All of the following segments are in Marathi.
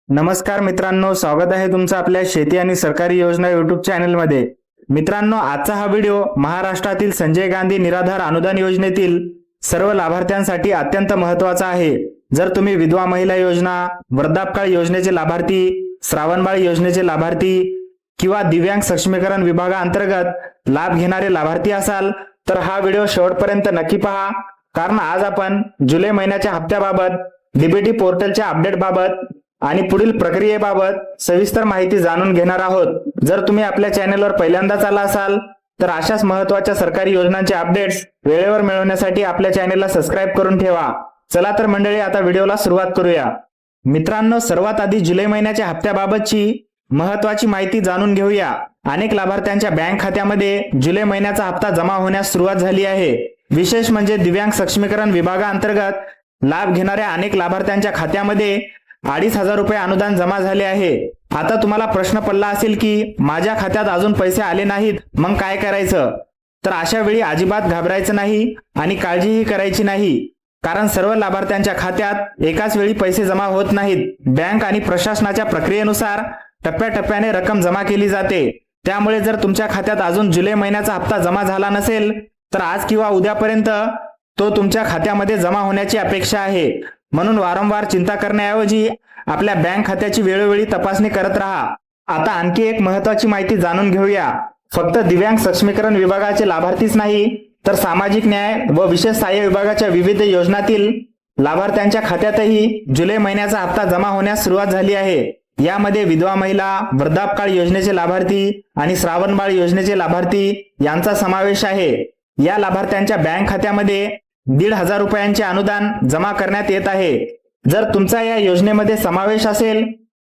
नमस्कार मित्रांनो, स्वागत आहे तुमचं आपल्या शेती आणि सरकारी योजना युट्यूब चॅनलमध्ये। मित्रांनो, आजचा हा व्हिडिओ महाराष्ट्रातील संजय गांधी निराधार अनुदान योजनेतील सर्व लाभार्थ्यांसाठी अत्यंत महत्त्वाचा आहे। जर तुम्ही विधवा महिला योजना, वृद्धापकाळ योजनेचे लाभार्थी, श्रावणबाळ योजनेचे लाभार्थी किंवा दिव्यांग सक्षमीकरण विभागाअंतर्गत लाभ घेणारे लाभार्थी असाल तर हा व्हिडिओ शेवटपर्यंत नक्की पहा, कारण आज आपण जुलै महिन्याच्या हप्त्याबाबत, डीबीटी पोर्टलच्या अपडेटबाबत आणि पुढील प्रक्रियेबाबत सविस्तर माहिती जाणून घेणार आहोत। जर तुम्ही आपल्या चॅनलवर पहिल्यांदाच आला असाल तर अशाच महत्त्वाच्या सरकारी योजनांचे अपडेट्स वेळेवर मिळवण्यासाठी आपल्या चॅनलला सबस्क्राइब करून ठेवा। चला तर मंडळी, आता व्हिडिओला सुरुवात करूया। मित्रांनो, सर्वात आधी जुलै महिन्याच्या हप्त्याबाबतची महत्त्वाची माहिती जाणून घेऊया। अनेक लाभार्थ्यांच्या बँक खात्यामध्ये जुलै महिन्याचा हप्ता जमा होण्यास सुरुवात झाली आहे। विशेष म्हणजे दिव्यांग सक्षमीकरण विभागाअंतर्गत लाभ घेणाऱ्या अनेक लाभार्थ्यांच्या खात्यामध्ये 2,500 रुपये अनुदान जमा झाले आहे। आता तुम्हाला प्रश्न पडला असेल की माझ्या खात्यात अजून पैसे आले नाहीत, मग काय करायचं? तर अशा वेळी अजिबात घाबरायचं नाही आणि काळजीही करायची नाही, कारण सर्व लाभार्थ्यांच्या खात्यात एकाच वेळी पैसे जमा होत नाहीत। बँक आणि प्रशासनाच्या प्रक्रियेनुसार टप्प्याटप्प्याने रक्कम जमा केली जाते। त्यामुळे जर तुमच्या खात्यात अजून जुलै महिन्याचा हप्ता जमा झाला नसेल तर आज किंवा उद्यापर्यंत तो तुमच्या खात्यामध्ये जमा होण्याची अपेक्षा आहे। म्हणून वारंवार चिंता करण्याऐवजी आपल्या बँक खात्याची वेळोवेळी तपासणी करत राहा। आता आणखी एक महत्त्वाची माहिती जाणून घेऊया। फक्त दिव्यांग सक्षमीकरण विभागाचे लाभार्थीच नाही तर सामाजिक न्याय व विशेष सहाय्य विभागाच्या विविध योजनातील लाभार्थ्यांच्या खात्यातही जुलै महिन्याचा हप्ता जमा होण्यास सुरुवात झाली आहे। यामध्ये विधवा महिला, वृद्धापकाळ योजनेचे लाभार्थी आणि श्रावणबाळ योजनेचे लाभार्थी यांचा समावेश आहे। या लाभार्थ्यांच्या बँक खात्यामध्ये 1,500 रुपयांचे अनुदान जमा करण्यात येत आहे। जर तुमचा या योजनेमध्ये समावेश असेल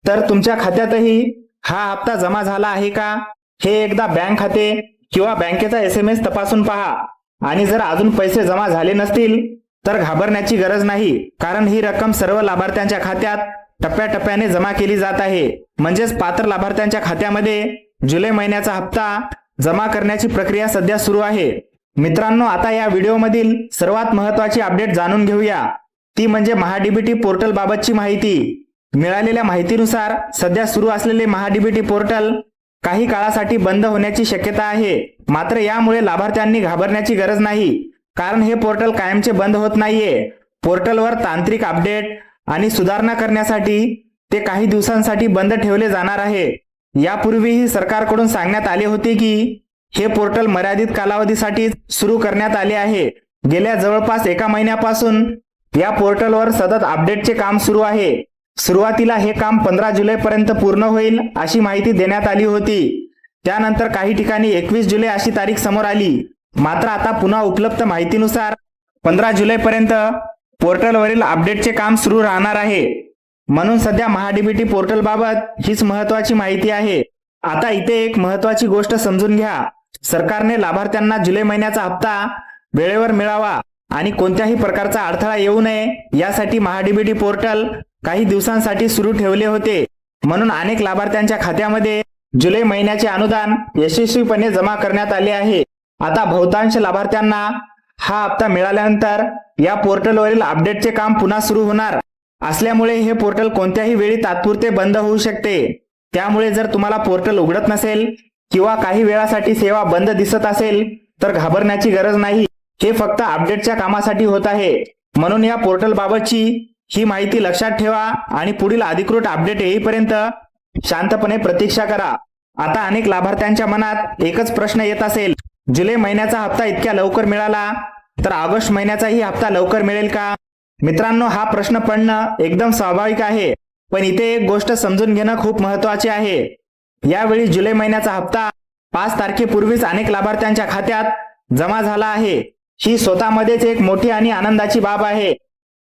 तर तुमच्या खात्यातही हा हप्ता जमा झाला आहे का हे एकदा बँक खाते किंवा बँकेचा SMS तपासून पहा। आणि जर अजून पैसे जमा झाले नसतील तर घाबरण्याची गरज नाही, कारण ही रक्कम सर्व लाभार्थ्यांच्या खात्यात टप्प्याटप्प्याने जमा केली जात आहे। म्हणजेच पात्र लाभार्थ्यांच्या खात्यामध्ये जुलै महिन्याचा हप्ता जमा करण्याची प्रक्रिया सध्या सुरू आहे। मित्रांनो, आता या व्हिडिओमधील सर्वात महत्त्वाची अपडेट जाणून घेऊया, ती म्हणजे महाडीबीटी पोर्टल बाबतची माहिती। मिळालेल्या माहितीनुसार सध्या सुरू असलेले महाडीबीटी पोर्टल काही काळासाठी बंद होण्याची शक्यता आहे। मात्र यामुळे लाभार्थ्यांनी घाबरण्याची गरज नाही, कारण हे पोर्टल कायमचे बंद होत नाहीये। पोर्टलवर तांत्रिक अपडेट आणि सुधारणा करण्यासाठी ते काही दिवसांसाठी बंद ठेवले जाणार आहे। यापूर्वीही सरकारकडून सांगण्यात आले होते की हे पोर्टल मर्यादित कालावधीसाठी सुरू करण्यात आले आहे। गेल्या जवळपास 1 महिन्यापासून या पोर्टलवर सतत अपडेटचे काम सुरू आहे। सुरुवातीला हे काम 15 जुलैपर्यंत पूर्ण होईल अशी माहिती देण्यात आली होती। त्यानंतर काही ठिकाणी 21 जुलै अशी तारीख समोर आली। मात्र आता पुन्हा उपलब्ध माहितीनुसार 15 जुलैपर्यंत पोर्टलवरील अपडेटचे काम सुरू राहणार आहे। म्हणून सध्या महाडीबीटी पोर्टल बाबत हीच महत्त्वाची माहिती आहे। आता इथे एक महत्त्वाची गोष्ट समजून घ्या। सरकारने लाभार्थ्यांना जुलै महिन्याचा हप्ता वेळेवर मिळावा आणि कोणत्याही प्रकारचा अडथळा येऊ नये यासाठी महाडीबीटी पोर्टल काही दिवसांसाठी सुरू ठेवले होते। म्हणून अनेक लाभार्थ्यांच्या खात्यामध्ये जुलै महिन्याचे अनुदान यशस्वीपणे जमा करण्यात आले आहे। आता बहुतांश लाभार्थ्यांना हा हप्ता मिळाल्यानंतर या पोर्टलवरील अपडेटचे काम पुन्हा सुरू होणार असल्यामुळे हे पोर्टल कोणत्याही वेळी तात्पुरते बंद होऊ शकते। त्यामुळे जर तुम्हाला पोर्टल उघडत नसेल किंवा काही वेळासाठी सेवा बंद दिसत असेल तर घाबरण्याची गरज नाही। हे फक्त अपडेटच्या कामासाठी होत आहे। म्हणून या पोर्टल बाबतची ही माहिती लक्षात ठेवा आणि पुढील अधिकृत अपडेट येईपर्यंत शांतपणे प्रतीक्षा करा। आता अनेक लाभार्थ्यांच्या मनात एकच प्रश्न येत असेल, जुलै महिन्याचा हप्ता इतक्या लवकर मिळाला तर ऑगस्ट महिन्याचाही हप्ता लवकर मिळेल का? मित्रांनो, हा प्रश्न पडणं एकदम स्वाभाविक आहे, पण इथे एक गोष्ट समजून घेणं खूप महत्त्वाचे आहे। यावेळी जुलै महिन्याचा हप्ता 5 तारखेपूर्वीच अनेक लाभार्थ्यांच्या खात्यात जमा झाला आहे। ही स्वतःमध्येच एक मोठी आणि आनंदाची बाब आहे,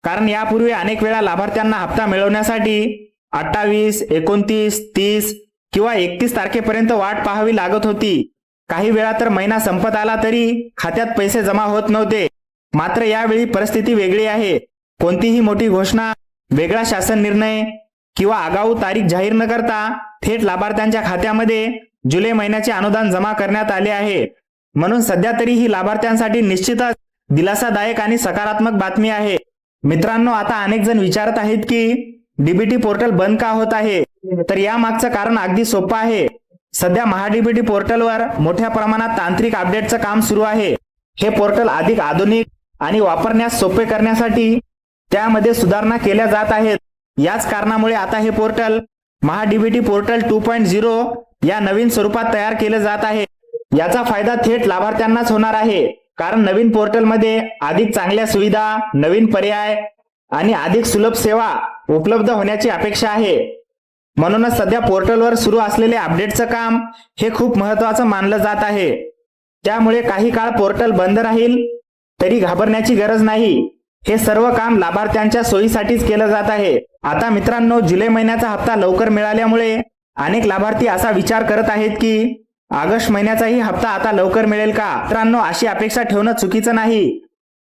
कारण यापूर्वी अनेक वेळा लाभार्थ्यांना हप्ता मिळवण्यासाठी 28, 29, 30 किंवा 31 तारखेपर्यंत वाट पाहावी लागत होती। काही वेळा तर महिना संपत आला तरी खात्यात पैसे जमा होत नव्हते। मात्र यावेळी परिस्थिती वेगळी आहे। कोणतीही मोठी घोषणा, वेगळा शासन निर्णय किंवा आगाऊ तारीख जाहीर न करता थेट लाभार्थ्यांच्या खात्यामध्ये जुलै महिन्याचे अनुदान जमा करण्यात आले आहे। म्हणून सध्या तरी ही लाभार्थ्यांसाठी निश्चितच दिलासादायक आणि सकारात्मक बातमी आहे। मित्रांनो, आता अनेक जण विचारत आहेत की डीबीटी पोर्टल बंद का होत आहे? तर या मागचं कारण अगदी सोपं आहे. सध्या महाडीबीटी पोर्टलवर मोठ्या प्रमाणात तांत्रिक अपडेटचं काम सुरू आहे. हे पोर्टल अधिक आधुनिक आणि वापरण्यास सोपे करण्यासाठी त्यामध्ये सुधारणा केल्या जात आहेत. याच कारणामुळे आता हे पोर्टल महाडीबीटी पोर्टल 2.0 या नवीन स्वरूपात तयार केले जात आहे. याचा फायदा थेट लाभार्थ्यांनाच होणार आहे, कारण नवीन पोर्टलमध्ये अधिक चांगल्या सुविधा, नवीन पर्याय आणि अधिक सुलभ सेवा उपलब्ध होण्याची अपेक्षा आहे. म्हणूनच सध्या पोर्टलवर सुरू असलेले अपडेटचं काम हे खूप महत्त्वाचं मानलं जात आहे. त्यामुळे काही काळ पोर्टल बंद राहील तरी घाबरण्याची गरज नाही. हे सर्व काम लाभार्थ्यांच्या सोयीसाठीच केलं जात आहे. आता मित्रांनो, जुलै महिन्याचा हप्ता लवकर मिळाल्यामुळे अनेक लाभार्थी असा विचार करत आहेत की ऑगस्ट महिन्याचाही हप्ता आता लवकर मिळेल का? मित्रांनो, अशी अपेक्षा ठेवणं चुकीचं नाही,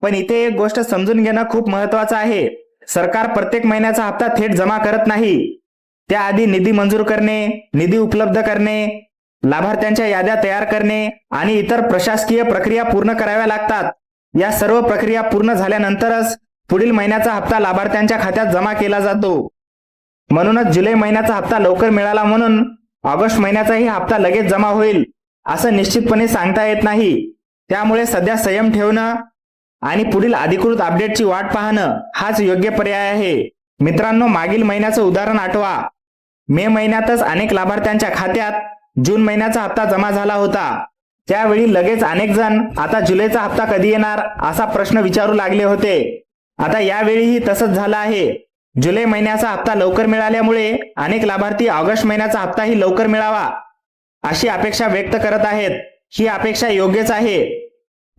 पण इथे एक गोष्ट समजून घेणं खूप महत्त्वाचं आहे. सरकार प्रत्येक महिन्याचा हप्ता थेट जमा करत नाही. त्याआधी निधी मंजूर करणे, निधी उपलब्ध करणे, लाभार्थ्यांच्या याद्या तयार करणे आणि इतर प्रशासकीय प्रक्रिया पूर्ण कराव्या लागतात. या सर्व प्रक्रिया पूर्ण झाल्यानंतरच पुढील महिन्याचा हप्ता लाभार्थ्यांच्या खात्यात जमा केला जातो. म्हणूनच जुलै महिन्याचा हप्ता लवकर मिळाला म्हणून ऑगस्ट महिन्याचाही हप्ता लगेच जमा होईल असं निश्चितपणे सांगता येत नाही. त्यामुळे सध्या संयम ठेवणं आणि पुढील अधिकृत अपडेटची वाट पाहणं हाच योग्य पर्याय आहे. मित्रांनो, मागील महिन्याचं उदाहरण आठवा. मे महिन्यातच अनेक लाभार्थ्यांच्या खात्यात जून महिन्याचा हप्ता जमा झाला होता. त्यावेळी लगेच अनेक जण आता जुलैचा हप्ता कधी येणार असा प्रश्न विचारू लागले होते. आता यावेळीही तसंच झालं आहे. जुलै महिन्याचा हप्ता लवकर मिळाल्यामुळे अनेक लाभार्थी ऑगस्ट महिन्याचा हप्ताही लवकर मिळावा अशी अपेक्षा व्यक्त करत आहेत. ही अपेक्षा योग्यच आहे,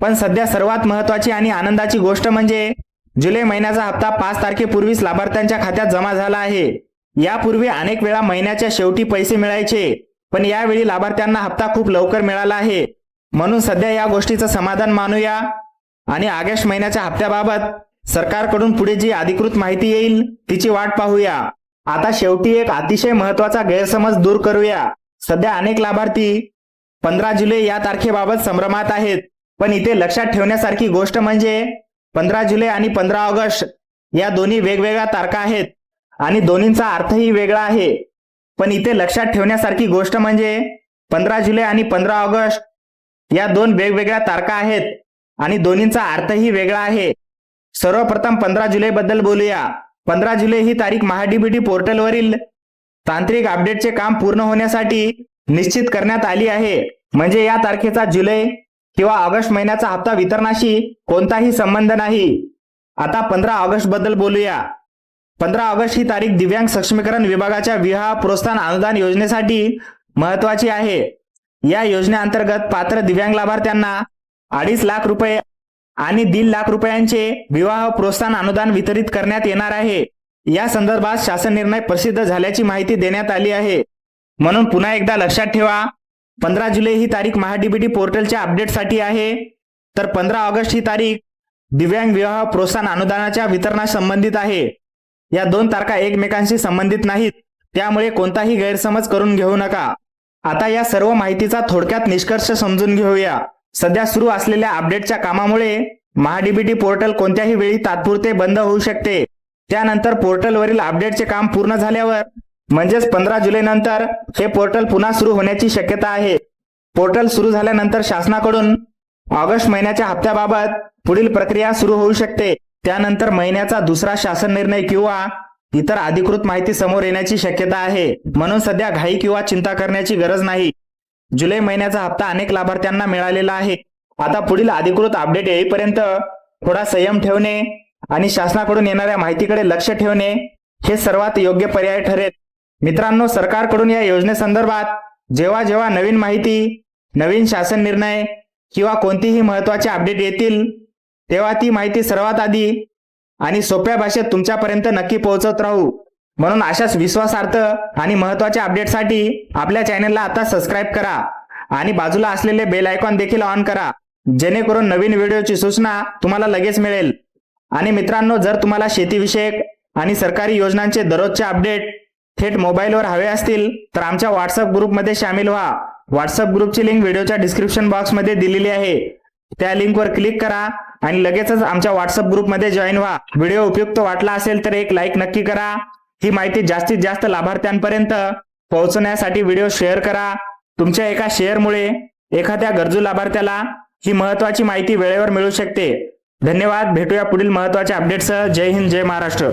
पण सध्या सर्वात महत्त्वाची आणि आनंदाची गोष्ट म्हणजे जुलै महिन्याचा हप्ता 5 तारखेपूर्वीच लाभार्थ्यांच्या खात्यात जमा झाला आहे. यापूर्वी अनेक वेळा महिन्याच्या शेवटी पैसे मिळायचे, पण यावेळी लाभार्थ्यांना हप्ता खूप लवकर मिळाला आहे. म्हणून सध्या या गोष्टीचं समाधान मानूया आणि ऑगस्ट महिन्याच्या हप्त्याबाबत सरकारकडून पुढे जी अधिकृत माहिती येईल तिची वाट पाहूया. आता शेवटी एक अतिशय महत्त्वाचा गैरसमज दूर करूया. सध्या अनेक लाभार्थी 15 जुलै या तारखेबाबत संभ्रमात आहेत, पण इथे लक्षात ठेवण्यासारखी गोष्ट म्हणजे 15 जुलै आणि 15 ऑगस्ट या दोन्ही वेगवेगळ्या तारखा आहेत आणि दोन्हींचा अर्थही वेगळा आहे. पण इथे लक्षात ठेवण्यासारखी गोष्ट म्हणजे 15 जुलै आणि 15 ऑगस्ट या दोन वेगवेगळ्या तारखा आहेत आणि दोन्हींचा अर्थही वेगळा आहे. सर्वप्रथम 15 जुलै बद्दल बोलूया. 15 जुलै ही तारीख महाडीबीटी पोर्टलवरील तांत्रिक अपडेटचे काम पूर्ण होण्यासाठी निश्चित करण्यात आली आहे. म्हणजे या तारखेचा जुलै किंवा ऑगस्ट महिन्याचा हप्ता वितरणाशी कोणताही संबंध नाही. आता 15 ऑगस्ट बद्दल बोलूया. 15 ऑगस्ट ही तारीख दिव्यांग सक्षमीकरण विभागाच्या विवाह प्रोत्साहन अनुदान योजनेसाठी महत्वाची आहे. या योजनेअंतर्गत पात्र दिव्यांग लाभार्थ्यांना 2.5 लाख रुपये आणि 1.5 लाख रुपयांचे विवाह प्रोत्साहन अनुदान वितरित करण्यात येणार आहे. या संदर्भात शासन निर्णय प्रसिद्ध झाल्याची माहिती देण्यात आली आहे. म्हणून पुन्हा एकदा लक्षात ठेवा, 15 जुलै ही तारीख महाडीबीटी पोर्टलच्या अपडेटसाठी आहे, तर 15 ऑगस्ट ही तारीख दिव्यांग विवाह प्रोत्साहन अनुदानाच्या वितरणास संबंधित आहे. या दोन तारखा एकमेकांशी संबंधित नाहीत, त्यामुळे कोणताही गैरसमज करून घेऊ नका. आता या सर्व माहितीचा थोडक्यात निष्कर्ष समजून घेऊया. सध्या सुरू असलेल्या अपडेटच्या कामामुळे महाडीबीटी पोर्टल कोणत्याही वेळी तात्पुरते बंद होऊ शकते. त्यानंतर पोर्टलवरील अपडेटचे काम पूर्ण झाल्यावर म्हणजेच 15 जुलै नंतर हे पोर्टल पुन्हा सुरू होण्याची शक्यता आहे. पोर्टल सुरू झाल्यानंतर शासनाकडून ऑगस्ट महिन्याच्या हप्त्याबाबत पुढील प्रक्रिया सुरू होऊ शकते. त्यानंतर महिन्याचा दुसरा शासन निर्णय किंवा इतर अधिकृत माहिती समोर येण्याची शक्यता आहे. म्हणून सध्या घाई किंवा चिंता करण्याची गरज नाही. जुलै महिन्याचा हप्ता अनेक लाभार्थ्यांना मिळालेला आहे. आता पुढील अधिकृत अपडेट येईपर्यंत थोडा संयम ठेवणे आणि शासनाकडून येणाऱ्या माहितीकडे लक्ष ठेवणे हे सर्वात योग्य पर्याय ठरेल. मित्रांनो, सरकारकडून या योजनेसंदर्भात जेव्हा जेव्हा नवीन माहिती, नवीन शासन निर्णय किंवा कोणतीही महत्त्वाची अपडेट येतील तेव्हा ती माहिती सर्वात आधी आणि सोप्या भाषेत तुमच्यापर्यंत नक्की पोहोचवत राहू. म्हणून अशाच विश्वासार्थ आणि महत्त्वाच्या अपडेटसाठी आपल्या चॅनलला आता सबस्क्राईब करा आणि बाजूला असलेले बेल आयकॉन देखील ऑन करा, जेणेकरून नवीन व्हिडिओची सूचना तुम्हाला लगेच मिळेल. आणि मित्रांनो, जर तुम्हाला शेतीविषयक आणि सरकारी योजनांचे दररोजचे अपडेट थेट मोबाईलवर हवे असतील तर आमच्या व्हॉट्सअप ग्रुपमध्ये सामील व्हा. व्हॉट्सअप ग्रुपची लिंक व्हिडिओच्या डिस्क्रिप्शन बॉक्समध्ये दिलेली आहे. त्या लिंकवर क्लिक करा आणि लगेचच आमच्या व्हॉट्सअप ग्रुपमध्ये जॉईन व्हा. व्हिडिओ उपयुक्त वाटला असेल तर एक लाईक नक्की करा. ही माहिती जास्तीत जास्त लाभार्थ्यांपर्यंत पोहोचण्यासाठी व्हिडिओ शेअर करा. तुमच्या एका शेअरमुळे एखाद्या गरजू लाभार्थ्याला ही महत्त्वाची माहिती वेळेवर मिळू शकते. धन्यवाद. भेटूया पुढील महत्त्वाच्या अपडेट्ससह. जय हिंद, जय महाराष्ट्र.